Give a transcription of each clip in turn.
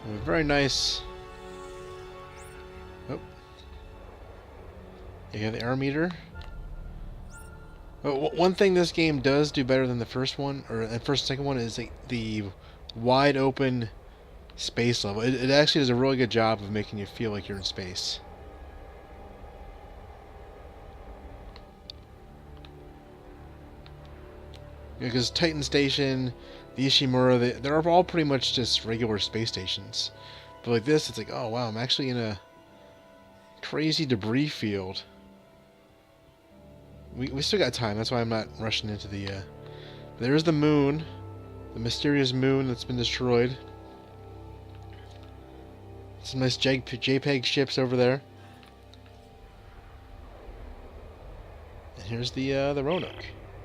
A very nice. Oh. You have the air meter. Oh, one thing this game does do better than the first one, or the first and second one, is the wide open space level. It actually does a really good job of making you feel like you're in space. Because Titan Station, the Ishimura, they're all pretty much just regular space stations. But like this, it's like, oh wow, I'm actually in a crazy debris field. We still got time, that's why I'm not rushing into the... There's the moon. The mysterious moon that's been destroyed. Some nice JPEG ships over there. And here's the Roanoke.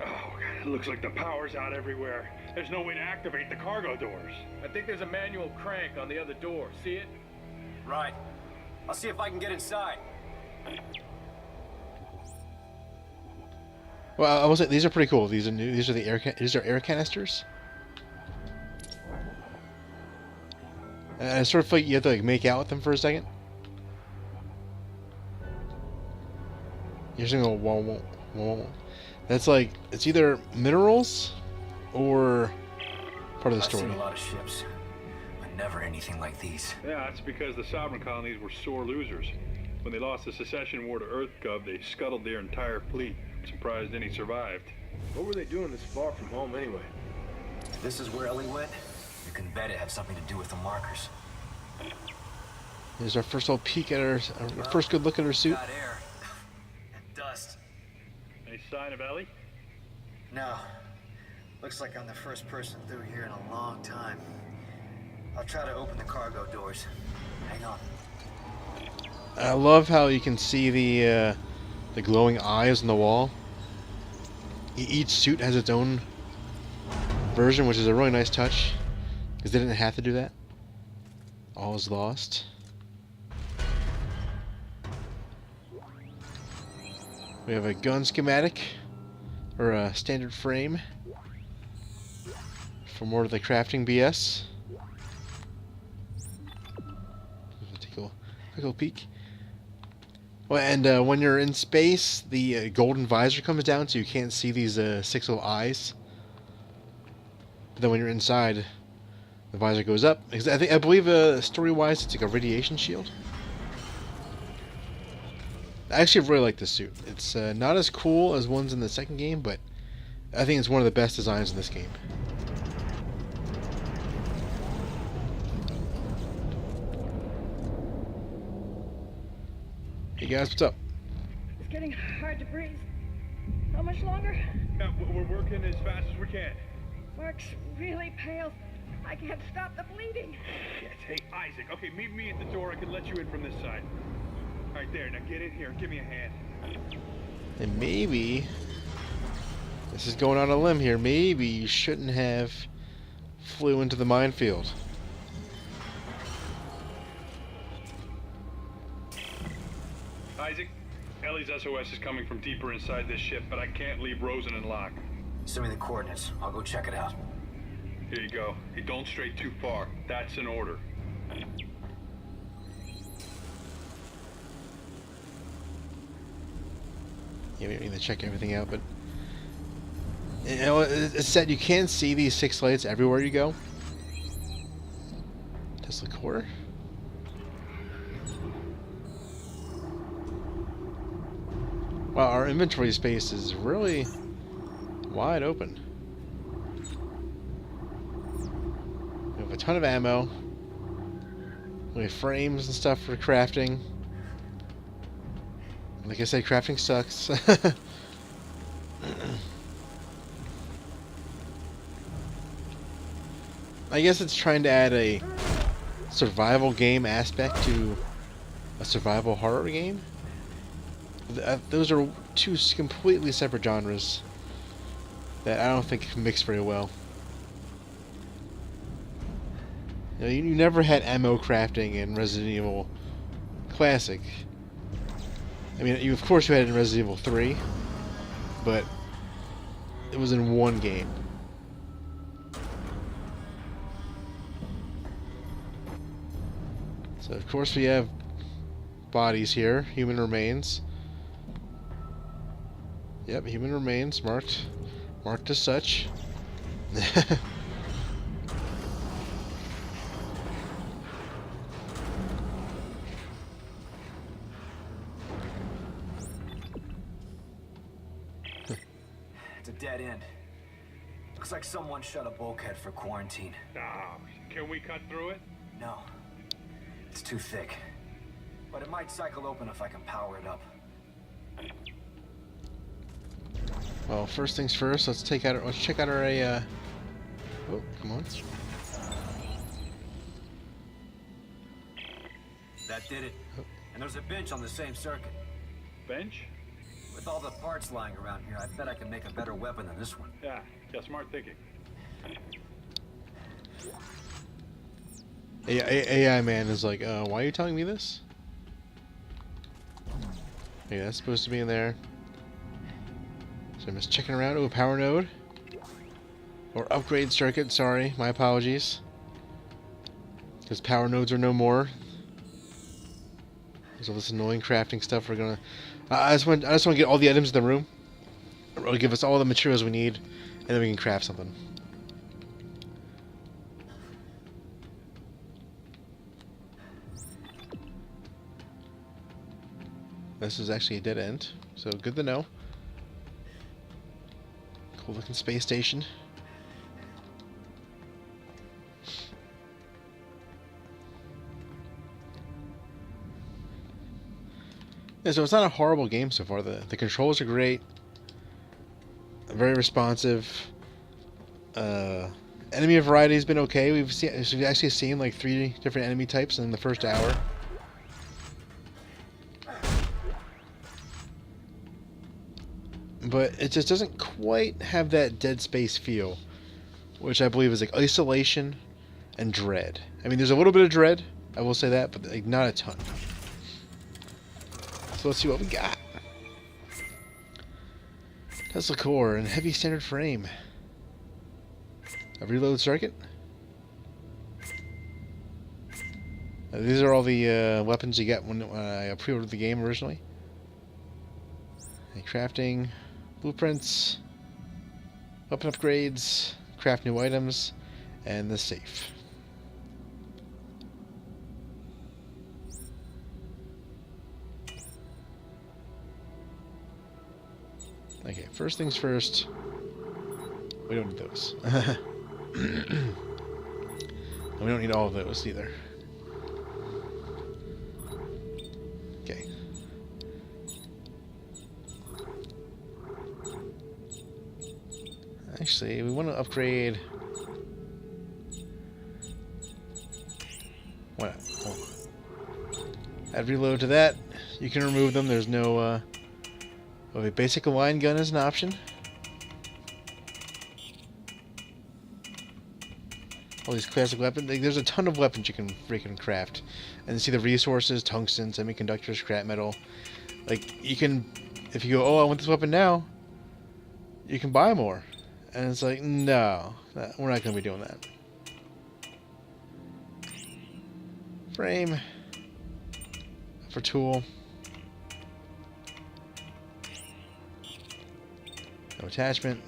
Oh, it looks like the power's out everywhere. There's no way to activate the cargo doors. I think there's a manual crank on the other door. See it? Right. I'll see if I can get inside. Well, I will say these are pretty cool. These are new. These are the air canisters. And I sort of feel like you have to like make out with them for a second. You're just gonna go whoa, whoa, whoa. That's like it's either minerals or part of the story. I've seen a lot of ships, but never anything like these. Yeah, that's because the sovereign colonies were sore losers. When they lost the secession war to EarthGov, they scuttled their entire fleet. I'm surprised any survived. What were they doing this far from home anyway? If this is where Ellie went, you can bet it had something to do with the markers. Here's our first little peek at our first good look at her suit. Got air and dust. Any sign of Ellie? No. Looks like I'm the first person through here in a long time. I'll try to open the cargo doors. Hang on. I love how you can see the glowing eyes on the wall. Each suit has its own version, which is a really nice touch, because they didn't have to do that. All is lost. We have a gun schematic, or a standard frame, for more of the crafting BS. Take a quick little peek. Well, and when you're in space, the golden visor comes down, so you can't see these 6 little eyes. But then when you're inside, the visor goes up. I believe story-wise, it's like a radiation shield. I actually really like this suit. It's not as cool as ones in the second game, but I think it's one of the best designs in this game. Hey guys, what's up? It's getting hard to breathe. How much longer? Yeah, we're working as fast as we can. Mark's really pale. I can't stop the bleeding. Yes, hey, Isaac. Okay, meet me at the door. I can let you in from this side. All right, there. Now get in here. Give me a hand. And maybe, this is going on a limb here, maybe you shouldn't have flew into the minefield. Isaac, Ellie's SOS is coming from deeper inside this ship, but I can't leave Rosen in lock. Send me the coordinates. I'll go check it out. Here you go. Hey, don't stray too far. That's an order. Yeah, we don't need to check everything out, but you know, it's said you can see these 6 lights everywhere you go. Tesla core. Wow, our inventory space is really wide open. We have a ton of ammo. We have frames and stuff for crafting. Like I said, crafting sucks. I guess it's trying to add a survival game aspect to a survival horror game. Those are 2 completely separate genres that I don't think mix very well. You know, you never had ammo crafting in Resident Evil Classic. I mean, of course you had it in Resident Evil 3, but it was in one game. So of course we have bodies here, human remains. Yep, human remains marked as such. It's a dead end. Looks like someone shut a bulkhead for quarantine. Can we cut through it? No. It's too thick. But it might cycle open if I can power it up. Well, first things first, let's check out our oh, come on. That did it. And there's a bench on the same circuit. Bench? With all the parts lying around here, I bet I can make a better weapon than this one. Yeah, smart thinking. AI man is like, why are you telling me this? Yeah, that's supposed to be in there. So I'm just checking around. Oh, power node. Or upgrade circuit, sorry. My apologies. Because power nodes are no more. There's all this annoying crafting stuff we're gonna... I just want to get all the items in the room. It'll give us all the materials we need. And then we can craft something. This is actually a dead end, so good to know. Cool looking space station. Yeah, so it's not a horrible game so far. The controls are great. Very responsive. Enemy variety has been okay. We've actually seen like 3 different enemy types in the first hour. But it just doesn't quite have that Dead Space feel, which I believe is like isolation and dread. I mean, there's a little bit of dread, I will say that, but like not a ton. So let's see what we got. Tesla core and heavy standard frame. A reload circuit. These are all the weapons you get when I pre-ordered the game originally. Crafting. Blueprints, weapon upgrades, craft new items, and the safe. Okay, first things first. We don't need those. We don't need all of those either. Okay. Actually, we want to upgrade. What? Oh. Add reload to that. You can remove them. There's no. Okay, basic line gun is an option. All these classic weapons. Like, there's a ton of weapons you can freaking craft, and see the resources: tungsten, semiconductors, scrap metal. Like you can, if you go, oh, I want this weapon now. You can buy more. And it's like, no, we're not going to be doing that. Frame. For tool. No attachment.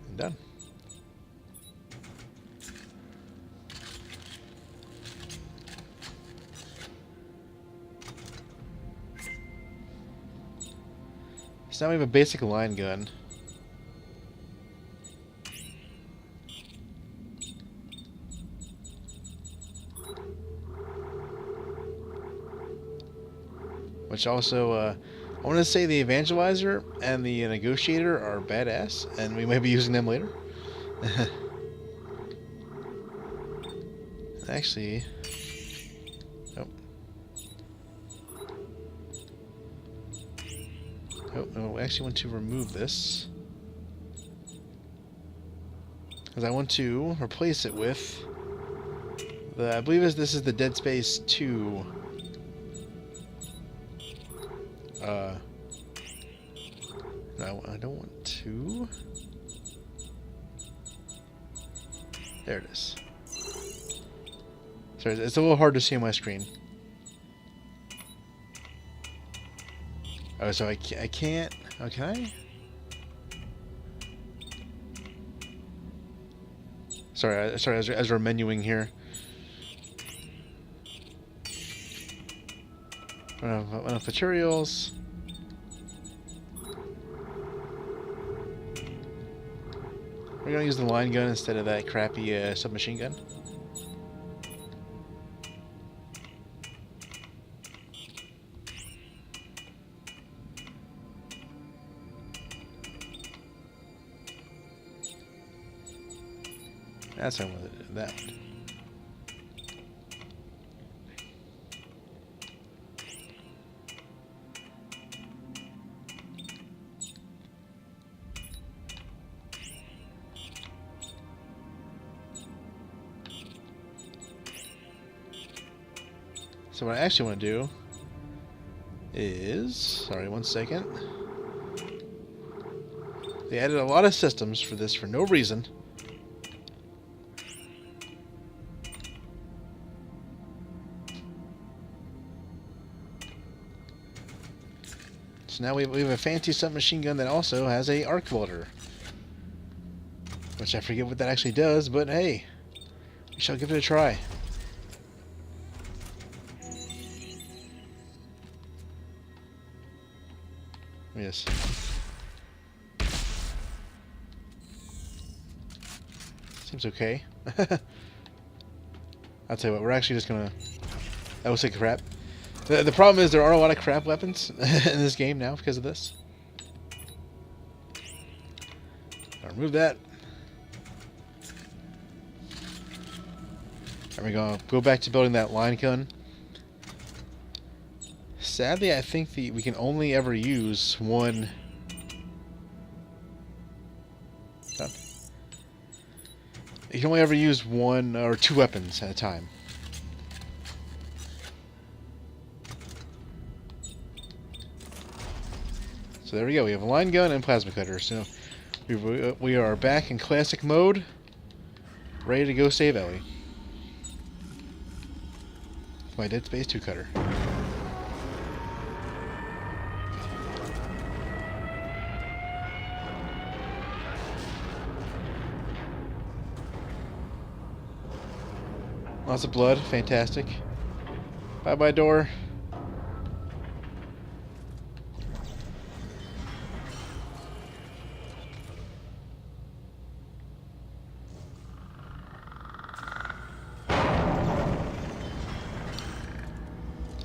And done. So now we have a basic line gun. Which also, I want to say the Evangelizer and the Negotiator are badass, and we might be using them later. Actually, nope. Oh, no, I actually want to remove this. Because I want to replace it with the, I believe this is the Dead Space 2. No, I don't want to. There it is. Sorry, it's a little hard to see on my screen. Oh, so I can't... Oh, can I? Sorry, as we're menuing here. Enough materials. We're gonna use the line gun instead of that crappy submachine gun. That's how I wanted to do that. So what I actually want to do is... Sorry, one second. They added a lot of systems for this for no reason. So now we have a fancy submachine gun that also has a arc welder. Which I forget what that actually does, but hey, we shall give it a try. Yes. Seems okay. I'll tell you what, we're actually just gonna... That was like crap. The problem is there are a lot of crap weapons in this game now because of this. I'll remove that. There we go. Go back to building that line gun. Sadly, I think we can only ever use one. Done. You can only ever use one or two weapons at a time. So there we go. We have a line gun and plasma cutter. So we are back in classic mode, ready to go save Ellie. My Dead Space 2 cutter. Lots of blood, fantastic. Bye bye, door.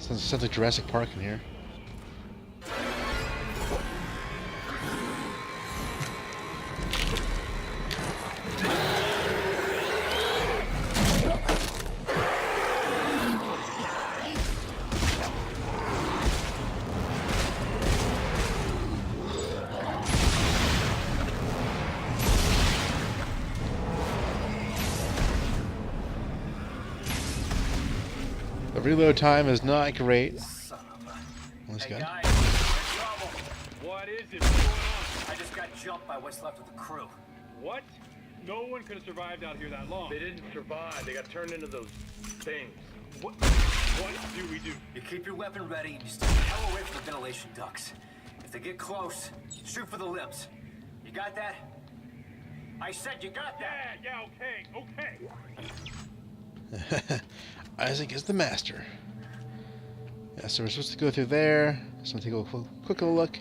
Sounds like Jurassic Park in here. The reload time is not great. Let's go. Guys, there's trouble. What is it? What's going on? I just got jumped by what's left of the crew. What? No one could have survived out here that long. They didn't survive. They got turned into those things. What do we do? You keep your weapon ready and you stay the hell away from the ventilation ducts. If they get close, shoot for the limbs. You got that? I said you got that. Yeah, okay. Isaac is the master. Yeah, so we're supposed to go through there. So I'm gonna take a quick little look.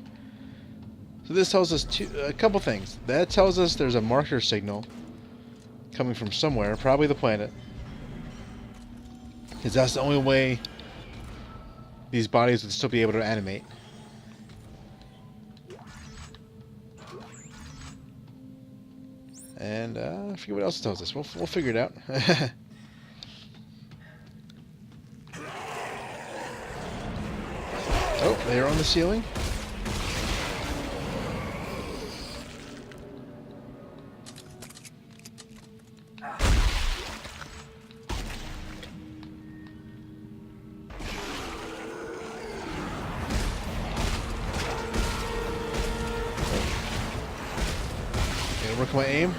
So this tells us a couple things. That tells us there's a marker signal coming from somewhere, probably the planet. Because that's the only way these bodies would still be able to animate. And I forget what else it tells us. We'll figure it out. Oh, they're on the ceiling. Gotta work my aim.